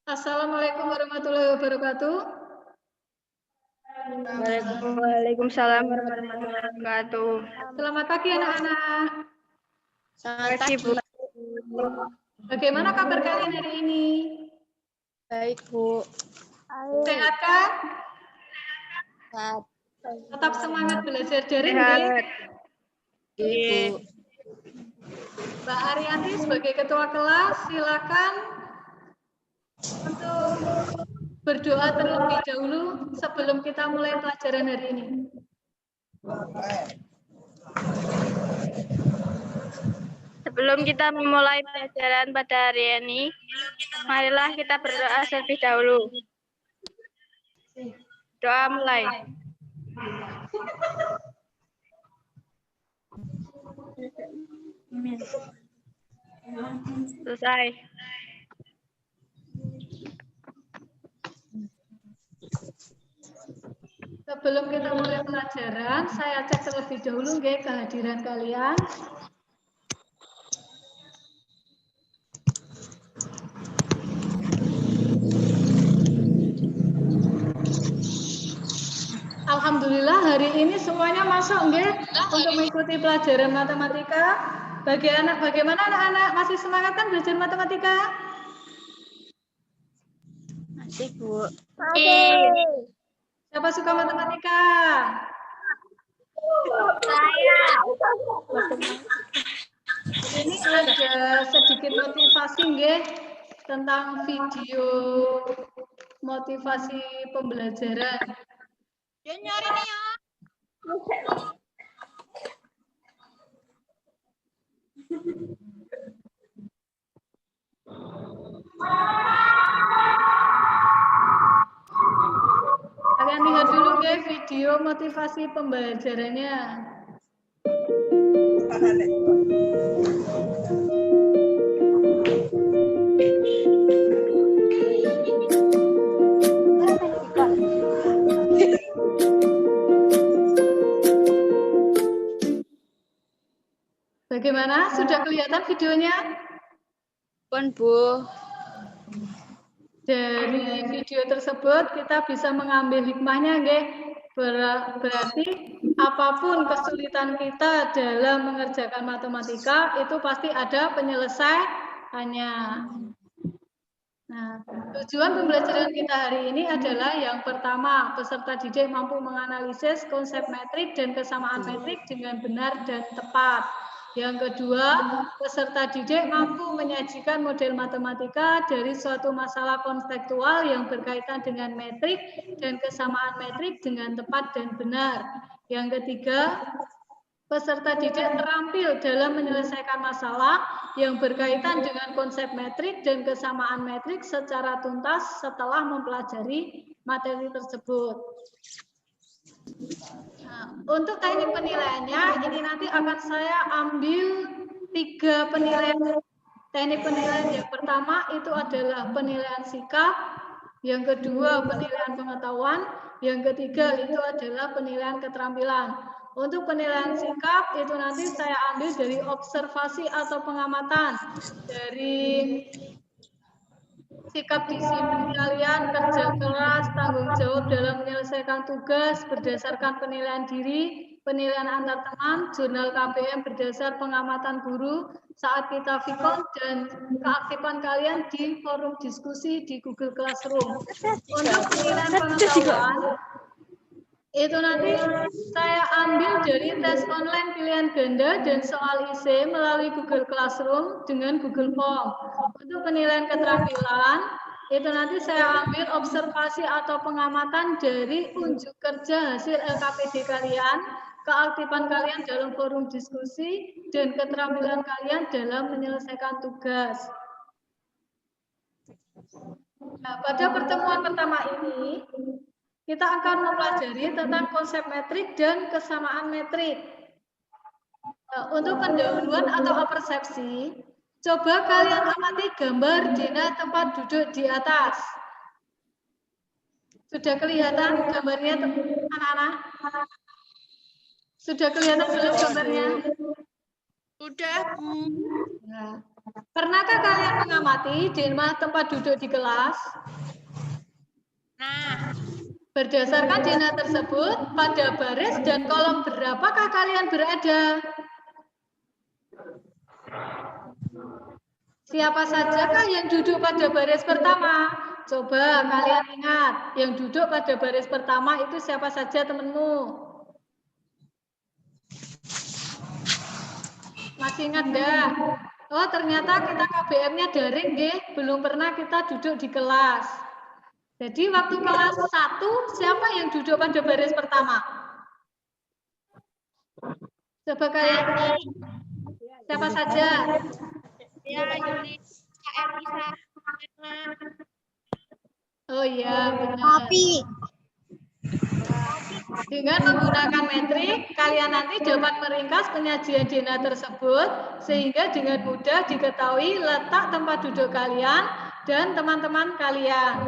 Assalamualaikum warahmatullahi wabarakatuh. Waalaikumsalam warahmatullahi wabarakatuh. Selamat pagi anak-anak. Selamat pagi, Bu. Bagaimana kabar kalian hari ini? Baik, Bu. Sehat kan? Sehat. Tetap semangat belajar daring, Sehat. nggih? Ibu. Mbak Arianti sebagai ketua kelas, silakan untuk berdoa terlebih dahulu sebelum kita mulai pelajaran hari ini. Sebelum kita memulai pelajaran pada hari ini, marilah kita berdoa terlebih dahulu. Doa mulai. Selesai. Sebelum kita mulai pelajaran, saya cek terlebih dahulu nggih kehadiran kalian. Alhamdulillah hari ini semuanya masuk nggih untuk mengikuti pelajaran matematika. Bagaimana anak-anak masih semangat kan belajar matematika? Masih, Bu. Siapa suka matematika? Saya. Ini ada sedikit motivasi nggih tentang video motivasi pembelajaran. Dia nyari nih ya. Kalian lihat dulu nggih video motivasi pembelajarannya. Bagaimana? Sudah kelihatan videonya? Pun, Bu. Dari video tersebut kita bisa mengambil hikmahnya nggih. Berarti apapun kesulitan kita dalam mengerjakan matematika itu pasti ada penyelesaiannya. Nah, tujuan pembelajaran kita hari ini adalah yang pertama, peserta didik mampu menganalisis konsep metrik dan kesamaan metrik dengan benar dan tepat. Yang kedua, peserta didik mampu menyajikan model matematika dari suatu masalah konseptual yang berkaitan dengan metrik dan kesamaan metrik dengan tepat dan benar. Yang ketiga, peserta didik terampil dalam menyelesaikan masalah yang berkaitan dengan konsep metrik dan kesamaan metrik secara tuntas setelah mempelajari materi tersebut. Nah, untuk teknik penilaiannya, ini nanti akan saya ambil 3 penilaian. Teknik penilaian yang pertama itu adalah penilaian sikap, yang kedua penilaian pengetahuan, yang ketiga itu adalah penilaian keterampilan. Untuk penilaian sikap itu nanti saya ambil dari observasi atau pengamatan dari sikap disiplin kalian, kerja keras, tanggung jawab dalam menyelesaikan tugas berdasarkan penilaian diri, penilaian antar teman, jurnal KPM berdasar pengamatan guru saat kita vikon, dan keaktifan kalian di forum diskusi di Google Classroom. Untuk penilaian pengetahuan, itu nanti saya ambil dari tes online pilihan ganda dan soal IC melalui Google Classroom dengan Google Form. Untuk penilaian keterampilan, itu nanti saya ambil observasi atau pengamatan dari unjuk kerja hasil LKPD kalian, keaktifan kalian dalam forum diskusi, dan keterampilan kalian dalam menyelesaikan tugas. Nah, pada pertemuan pertama ini, kita akan mempelajari tentang konsep metrik dan kesamaan metrik. Nah, untuk pendahuluan atau persepsi, coba kalian amati gambar Dina tempat duduk di atas. Sudah kelihatan gambarnya, anak-anak? Sudah kelihatan belum gambarnya? Udah, Bu. Nah, Pernahkah kalian mengamati di tempat duduk di kelas? Nah, Berdasarkan zona tersebut, pada baris dan kolom berapakah kalian berada? Siapa sajakah yang duduk pada baris pertama? Coba kalian ingat, yang duduk pada baris pertama itu siapa saja temenmu? Masih ingat dah? Oh, ternyata kita KBM-nya daring, nggih. Belum pernah kita duduk di kelas. Jadi waktu kelas 1, siapa yang duduk pada baris pertama? Coba kalian, siapa saja? ya Yuli, KR bisa. Oh iya, benar. Dengan menggunakan metrik, kalian nanti dapat meringkas penyajian zona tersebut sehingga dengan mudah diketahui letak tempat duduk kalian dan teman-teman kalian.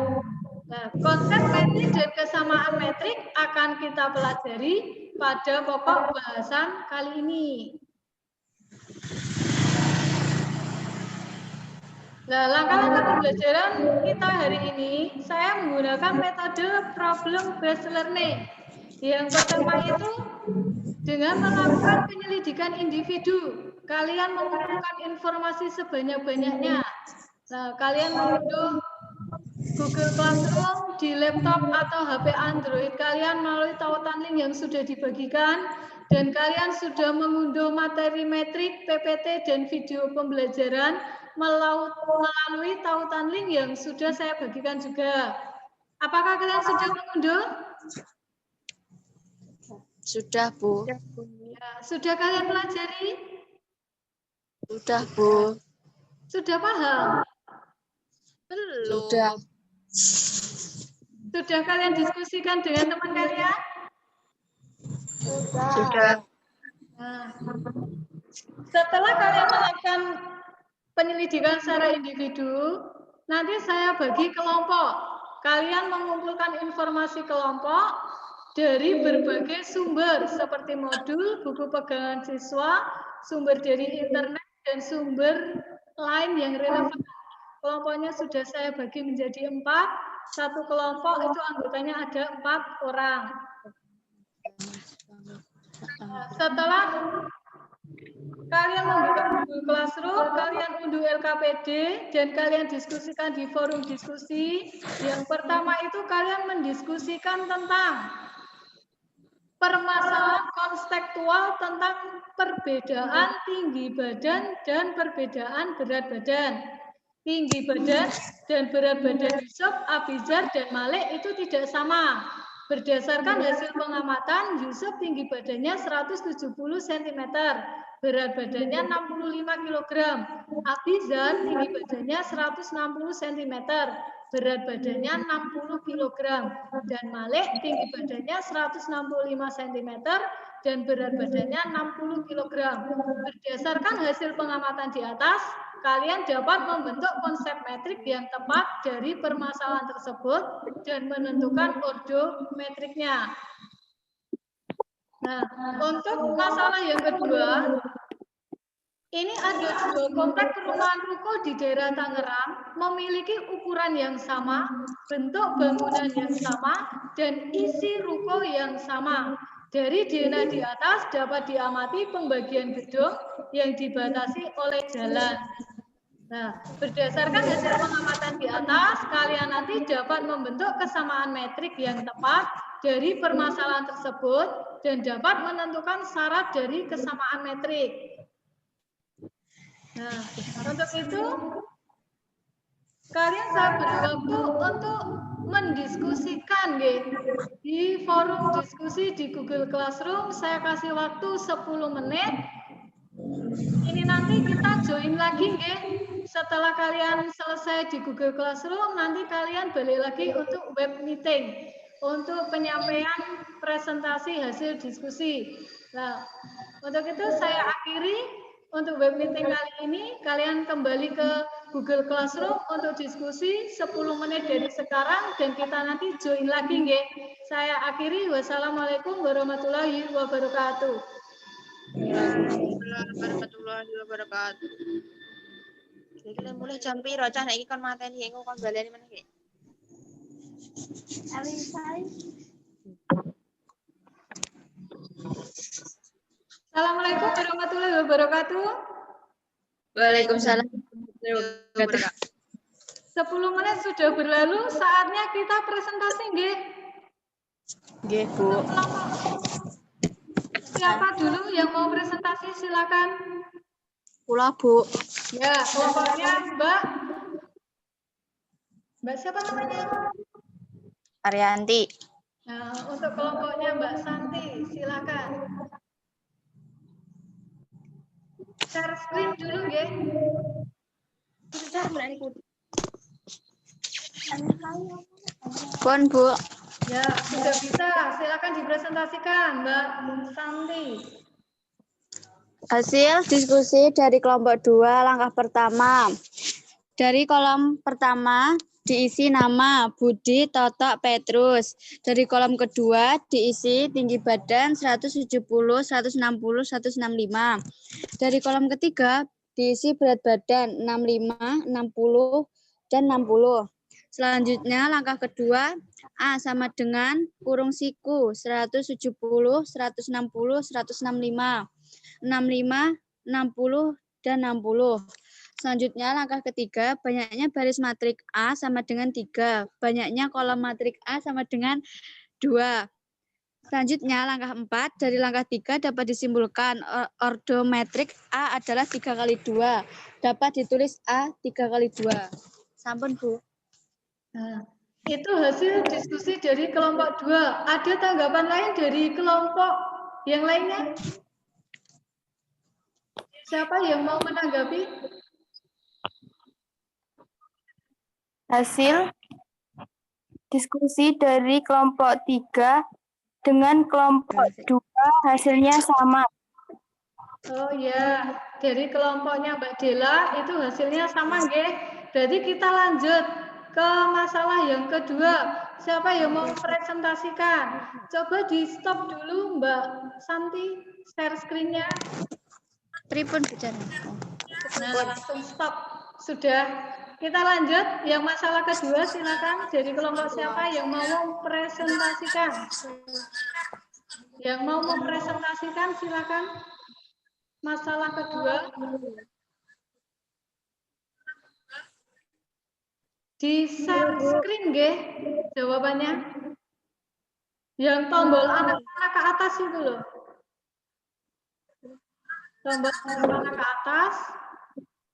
Nah, konsep metrik dan kesamaan metrik akan kita pelajari pada pokok bahasan kali ini. Nah, langkah-langkah pembelajaran kita hari ini, saya menggunakan metode problem based learning. Yang pertama itu dengan melakukan penyelidikan individu, kalian mengumpulkan informasi sebanyak-banyaknya. Nah, kalian mengunduh Google Classroom di laptop atau HP Android kalian melalui tautan link yang sudah dibagikan, dan kalian sudah mengunduh materi metrik, PPT, dan video pembelajaran melalui tautan link yang sudah saya bagikan juga. Apakah kalian sudah mengunduh? Sudah, Bu. Ya, sudah kalian pelajari? Sudah, Bu. Sudah paham? Belum. Sudah. Sudah kalian diskusikan dengan teman kalian? Sudah. Nah, setelah kalian melakukan penyelidikan secara individu, nanti saya bagi kelompok. Kalian mengumpulkan informasi kelompok dari berbagai sumber seperti modul, buku pegangan siswa, sumber dari internet, dan sumber lain yang relevan. Kelompoknya sudah saya bagi menjadi 4. Satu kelompok itu anggotanya ada 4 orang. Setelah kalian membuka Google Classroom, kalian unduh LKPD, dan kalian diskusikan di forum diskusi. Yang pertama itu kalian mendiskusikan tentang permasalahan konseptual tentang perbedaan tinggi badan dan perbedaan berat badan. Tinggi badan dan berat badan Yusuf, Abizar, dan Malik itu tidak sama. Berdasarkan hasil pengamatan, Yusuf tinggi badannya 170 cm, berat badannya 65 kg. Abizar tinggi badannya 160 cm, berat badannya 60 kg. Dan Malik tinggi badannya 165 cm dan berat badannya 60 kg. Berdasarkan hasil pengamatan di atas, kalian dapat membentuk konsep metrik yang tepat dari permasalahan tersebut dan menentukan ordometriknya. Nah, untuk masalah yang kedua, ini ada 2 komplek perumahan ruko di daerah Tangerang memiliki ukuran yang sama, bentuk bangunan yang sama, dan isi ruko yang sama. Dari zona di atas dapat diamati pembagian gedung yang dibatasi oleh jalan. Nah, berdasarkan hasil pengamatan di atas, kalian nanti dapat membentuk kesamaan metrik yang tepat dari permasalahan tersebut dan dapat menentukan syarat dari kesamaan metrik. Nah, untuk itu, kalian saya beri waktu untuk mendiskusikan di forum diskusi di Google Classroom. Saya kasih waktu 10 menit. Ini nanti kita join lagi, setelah kalian selesai di Google Classroom, nanti kalian balik lagi untuk web meeting untuk penyampaian presentasi hasil diskusi. Nah, untuk itu saya akhiri untuk web meeting kali ini. Kalian kembali ke Google Classroom untuk diskusi 10 menit dari sekarang dan kita nanti join lagi, nggih. Saya akhiri. Wassalamualaikum warahmatullahi wabarakatuh. Waalaikumsalam warahmatullahi wabarakatuh. Iki lek mulai jam piro cah nek iki kon mateni engko kon baleni meneh iki. Assalamualaikum warahmatullahi wabarakatuh. Waalaikumsalam. 10 menit sudah berlalu, saatnya kita presentasi, nggih. Nggih, Bu. Siapa dulu yang mau presentasi, silakan. Kula, Bu. Ya, kelompoknya Mbak siapa namanya? Arianti. Nah, untuk kelompoknya Mbak Santi, silakan. Share screen dulu, nggih. Pun, Bu. Ya, sudah bisa. Silakan dipresentasikan, Mbak Santi. Hasil diskusi dari kelompok 2 langkah pertama. Dari kolom pertama diisi nama Budi, Totok, Petrus. Dari kolom kedua diisi tinggi badan 170, 160, 165. Dari kolom ketiga diisi berat badan 65, 60, dan 60. Selanjutnya langkah kedua, A sama dengan kurung siku 170, 160, 165. 65, 60, dan 60. Selanjutnya langkah ketiga, banyaknya baris matrik A sama dengan 3. Banyaknya kolom matrik A sama dengan 2. Selanjutnya langkah 4, dari langkah 3 dapat disimpulkan ordo metrik A adalah 3 kali 2. Dapat ditulis A 3 kali 2. Sampun, Bu. Nah, itu hasil diskusi dari kelompok 2. Ada tanggapan lain dari kelompok yang lainnya? Siapa yang mau menanggapi? Hasil diskusi dari kelompok 3 dengan kelompok 2 hasilnya sama. Oh ya, dari kelompoknya Mbak Dela itu hasilnya sama, nggih. Berarti kita lanjut ke masalah yang kedua. Siapa yang mau presentasikan? Coba di stop dulu Mbak Santi, share screen-nya. Pripun bicara. Nah, langsung stop. Sudah. Kita lanjut. Yang masalah kedua silakan. Dari kelompok siapa yang mau mempresentasikan? Yang mau mempresentasikan silakan. Masalah kedua. Di share screen, nggih, jawabannya. Yang tombol anak-anak ke atas itu loh. Tombol anak-anak ke atas.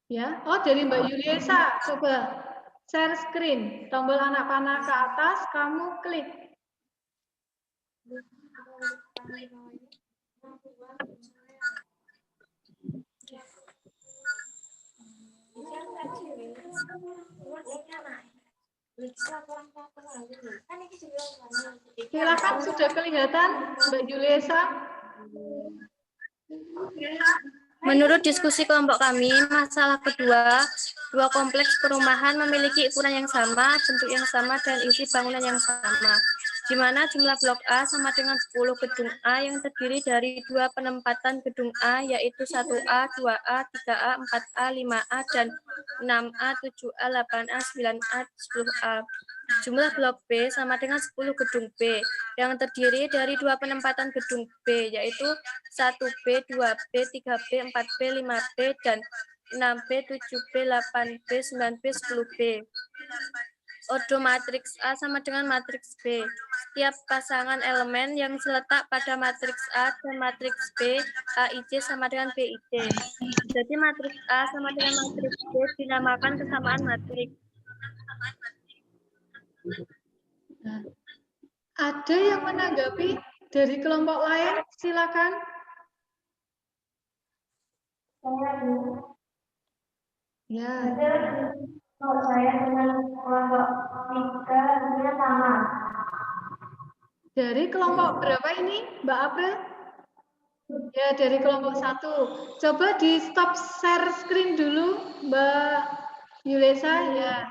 Ya, oh dari Mbak Yuliesa, coba share screen, tombol anak panah ke atas, kamu klik. Silakan, sudah kelihatan Mbak Yuliesa. Menurut diskusi kelompok kami, masalah kedua, dua kompleks perumahan memiliki ukuran yang sama, bentuk yang sama, dan isi bangunan yang sama. Di mana jumlah blok A sama dengan 10 gedung A yang terdiri dari 2 penempatan gedung A, yaitu 1A, 2A, 3A, 4A, 5A, dan 6A, 7A, 8A, 9A, 10A. Jumlah blok B sama dengan 10 gedung B yang terdiri dari 2 penempatan gedung B, yaitu 1B, 2B, 3B, 4B, 5B, dan 6B, 7B, 8B, 9B, 10B. Ordo matriks A sama dengan matriks B. Setiap pasangan elemen yang terletak pada matriks A dan matriks B, AIJ sama dengan BIJ. Jadi matriks A sama dengan matriks B dinamakan kesamaan matriks. Nah, ada yang menanggapi dari kelompok lain? Silakan. Ya. Kalau saya dengan kelompok 3 hasilnya sama. Dari kelompok berapa ini, Mbak April? Ya, dari kelompok 1. Coba di stop share screen dulu, Mbak Yulesa. Ya.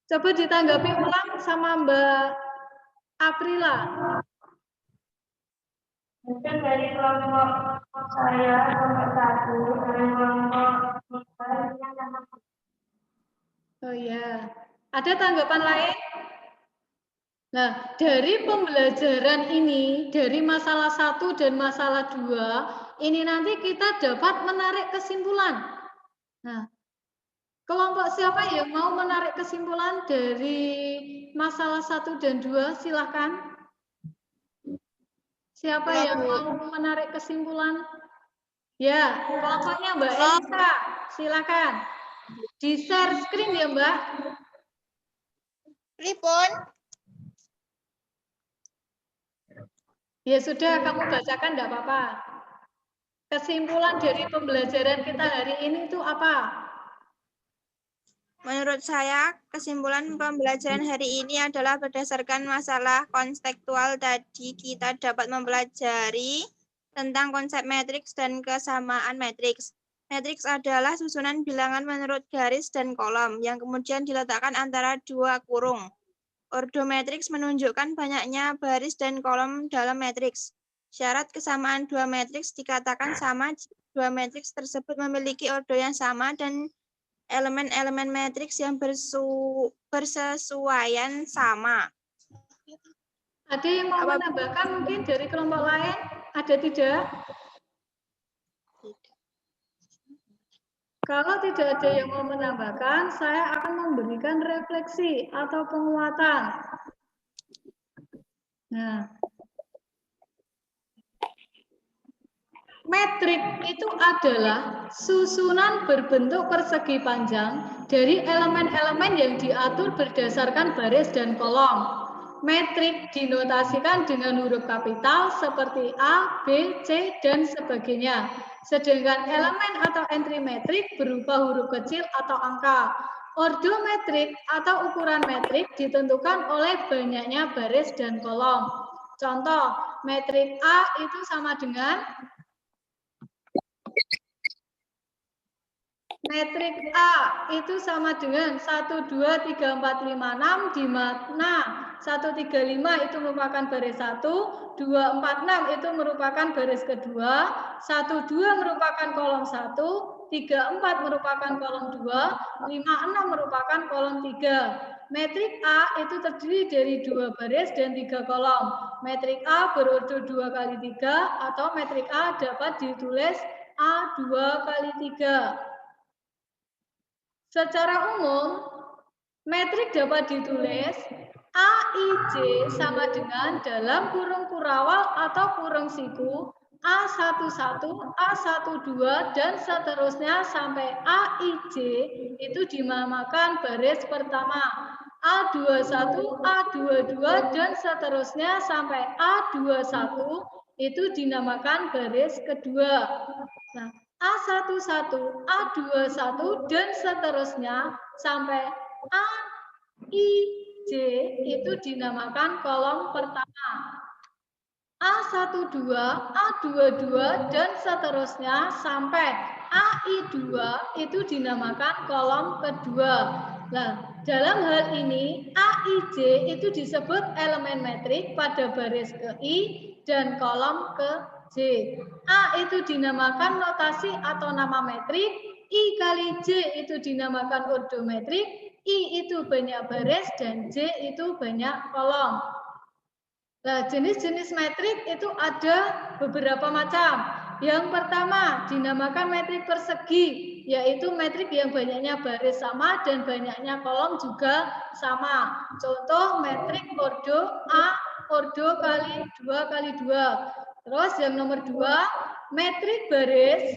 Coba ditanggapi ulang sama Mbak Aprila. Mungkin dari kelompok saya kelompok 1, dari kelompok 2. Oh iya, ada tanggapan lain? Nah, dari pembelajaran ini, dari masalah 1 dan masalah 2, ini nanti kita dapat menarik kesimpulan. Nah, kelompok siapa yang mau menarik kesimpulan dari masalah 1 dan 2? Silakan. Siapa yang mau menarik kesimpulan? Ya, kelompoknya Mbak Elisa. Silakan. Di-share screen ya, Mbak. Pripun? Ya sudah, kamu bacakan enggak apa-apa. Kesimpulan dari pembelajaran kita hari ini itu apa? Menurut saya, kesimpulan pembelajaran hari ini adalah berdasarkan masalah konseptual tadi kita dapat mempelajari tentang konsep matriks dan kesamaan matriks. Matriks adalah susunan bilangan menurut garis dan kolom yang kemudian diletakkan antara dua kurung. Ordo matriks menunjukkan banyaknya baris dan kolom dalam matriks. Syarat kesamaan dua matriks dikatakan sama jika dua matriks tersebut memiliki ordo yang sama dan elemen-elemen matriks yang bersesuaian sama. Ada yang mau menambahkan mungkin dari kelompok lain? Ada tidak? Kalau tidak ada yang mau menambahkan, saya akan memberikan refleksi atau penguatan. Nah, metrik itu adalah susunan berbentuk persegi panjang dari elemen-elemen yang diatur berdasarkan baris dan kolom. Metrik dinotasikan dengan huruf kapital seperti A, B, C, dan sebagainya. Sedangkan elemen atau entry metrik berupa huruf kecil atau angka. Ordo metrik atau ukuran metrik ditentukan oleh banyaknya baris dan kolom. Contoh, metrik A itu sama dengan metrik A itu sama dengan 1, 2, 3, 4, 5, 6, di mana 1, 3, 5 itu merupakan baris 1, 2, 4, 6 itu merupakan baris kedua, 1, 2 merupakan kolom 1, 3, 4 merupakan kolom 2, 5, 6 merupakan kolom 3. Metrik A itu terdiri dari 2 baris dan 3 kolom. Metrik A berordo 2 kali 3 atau metrik A dapat ditulis A 2 kali 3. Secara umum, metrik dapat ditulis AIJ sama dengan dalam kurung kurawal atau kurung siku A11, A12, dan seterusnya sampai AIJ itu dinamakan baris pertama. A21, A22, dan seterusnya sampai A21 itu dinamakan baris kedua. Nah, A11, A21, dan seterusnya sampai AIJ itu dinamakan kolom pertama. A12, A22, dan seterusnya sampai AI2 itu dinamakan kolom kedua. Nah, dalam hal ini AIJ itu disebut elemen metrik pada baris ke I dan kolom ke J. A itu dinamakan notasi atau nama metrik, I kali J itu dinamakan ordo metrik, I itu banyak baris, dan J itu banyak kolom. Nah, jenis-jenis metrik itu ada beberapa macam. Yang pertama dinamakan metrik persegi, yaitu metrik yang banyaknya baris sama dan banyaknya kolom juga sama. Contoh metrik ordo A, ordo kali 2 kali 2. Terus yang nomor 2, metrik baris.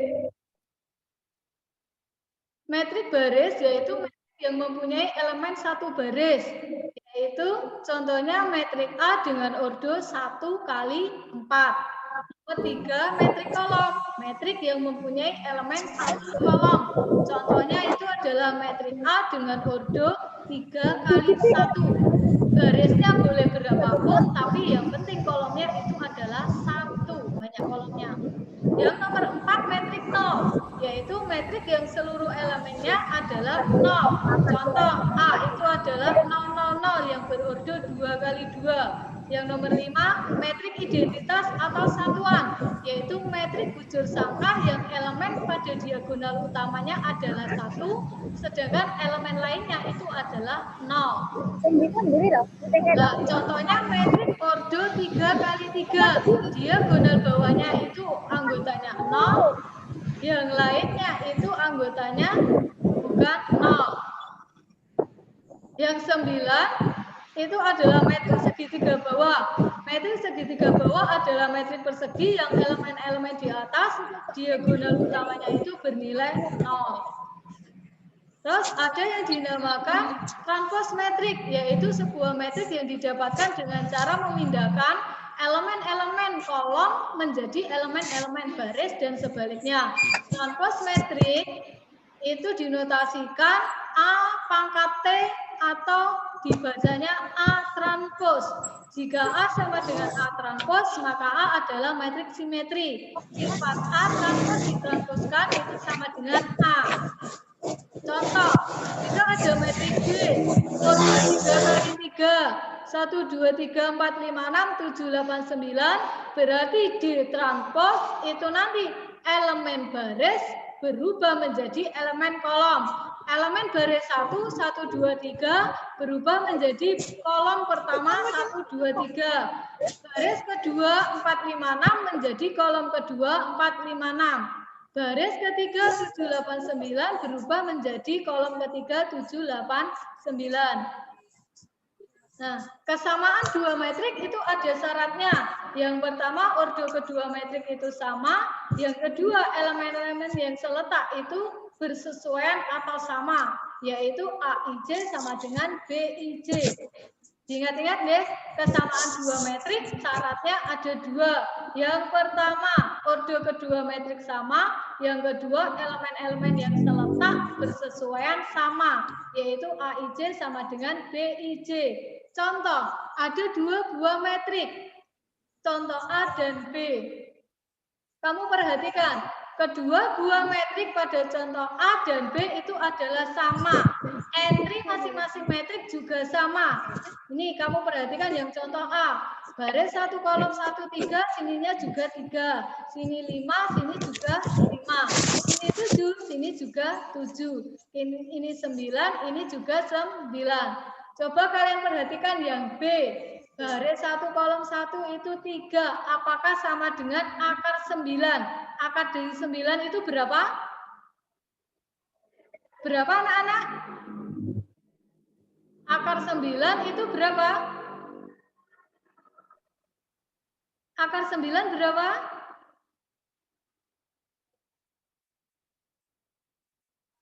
Metrik baris yaitu metrik yang mempunyai elemen satu baris. Yaitu contohnya metrik A dengan ordo 1 kali 4. Nomor 3, metrik kolom. Metrik yang mempunyai elemen 1 kolom. Contohnya itu adalah metrik A dengan ordo 3 kali 1. Garisnya boleh berapapun, tapi yang penting kolomnya itu adalah 1, banyak kolomnya. Yang nomor 4, metrik 0, yaitu metrik yang seluruh elemennya adalah 0. Contoh A itu adalah 000 yang yang berordo 2x2. Yang nomor 5, metrik identitas atau satuan, yaitu metrik bujur sangka yang elemen pada diagonal utamanya adalah 1, sedangkan elemen lainnya itu adalah 0. Nah, contohnya metrik ordo 3x3, diagonal bawahnya itu anggotanya 0, yang lainnya itu anggotanya bukan 0. Yang 9 itu adalah metrik segitiga bawah. Metrik segitiga bawah adalah metrik persegi yang elemen-elemen di atas diagonal utamanya itu bernilai 0. Terus ada yang dinamakan transpos metrik, yaitu sebuah metrik yang didapatkan dengan cara memindahkan elemen-elemen kolom menjadi elemen-elemen baris dan sebaliknya. Transpos metrik itu dinotasikan A pangkat T atau dibacanya A transpos. Jika A sama dengan A transpos, maka A adalah metrik simetri. Sifat A transpos ditransposkan itu sama dengan A. Contoh, kita ada metrik G, ordo 3x3, 1, 2, 3, 4, 5, 6, 7, 8, 9, berarti D transpos itu nanti elemen baris berubah menjadi elemen kolom. Elemen baris 1, 1, 2, 3 berubah menjadi kolom pertama 1, 2, 3. Baris kedua 4, 5, 6 menjadi kolom kedua 4, 5, 6. Baris ketiga 7, 8, 9 berubah menjadi kolom ketiga 7, 8, 9. Nah, kesamaan dua metrik itu ada syaratnya. Yang pertama, ordo kedua metrik itu sama. Yang kedua, elemen-elemen yang seletak itu bersesuaian atau sama, yaitu AIJ sama dengan BIJ. Ingat-ingat deh, kesamaan dua metrik syaratnya ada dua. Yang pertama, ordo kedua metrik sama. Yang kedua, elemen-elemen yang seletak bersesuaian sama, yaitu AIJ sama dengan BIJ. Contoh, ada dua buah metrik. Contoh A dan B. Kamu perhatikan, kedua buah metrik pada contoh A dan B itu adalah sama. Entry masing-masing metrik juga sama. Ini kamu perhatikan yang contoh A. Baris 1 kolom 1, 3, sininya juga 3. Sini 5, sini juga 5. Sini 7, sini juga 7. Ini 9, ini juga 9. Coba kalian perhatikan yang B. Baris 1 kolom 1 itu 3. Apakah sama dengan akar 9? Akar dari 9 itu berapa? Berapa anak-anak? Akar 9 itu berapa? Akar 9 berapa?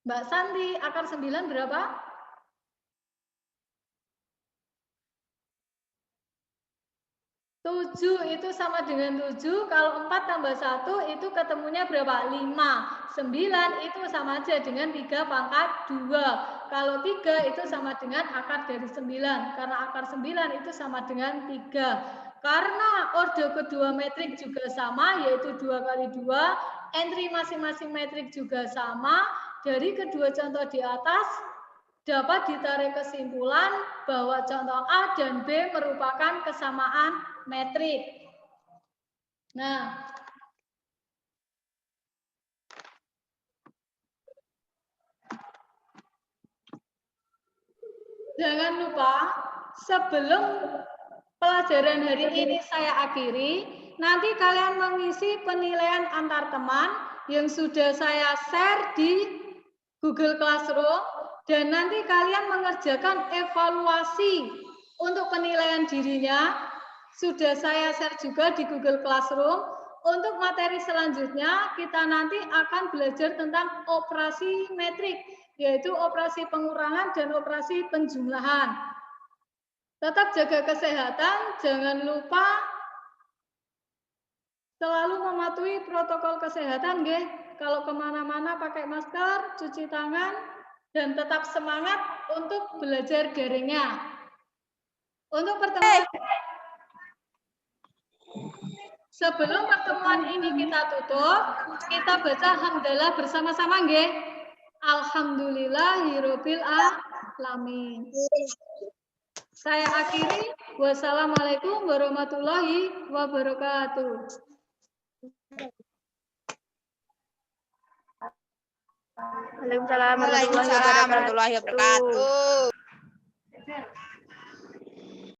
Mbak Santi, akar 9 berapa? 7 itu sama dengan 7, kalau 4 tambah 1 itu ketemunya berapa? 5. 9 itu sama aja dengan 3 pangkat 2. Kalau 3 itu sama dengan akar dari 9, karena akar 9 itu sama dengan 3. Karena ordo kedua metrik juga sama, yaitu 2x2, entry masing-masing metrik juga sama, dari kedua contoh di atas, dapat ditarik kesimpulan bahwa contoh A dan B merupakan kesamaan metrik. Nah, jangan lupa sebelum pelajaran hari ini saya akhiri, nanti kalian mengisi penilaian antar teman yang sudah saya share di Google Classroom, dan nanti kalian mengerjakan evaluasi untuk penilaian dirinya. Sudah saya share juga di Google Classroom. Untuk materi selanjutnya, kita nanti akan belajar tentang operasi metrik, yaitu operasi pengurangan dan operasi penjumlahan. Tetap jaga kesehatan, jangan lupa selalu mematuhi protokol kesehatan, nggih. Kalau kemana-mana pakai masker, cuci tangan, dan tetap semangat untuk belajar daringnya. Untuk pertemuan sebelum pertemuan ini kita tutup, kita baca hamdalah bersama-sama, nggih. Alhamdulillahirabbil alamin. Saya akhiri. Wassalamualaikum warahmatullahi wabarakatuh. Waalaikumsalam warahmatullahi Waalaikumsalam wabarakatuh. warahmatullahi wabarakatuh.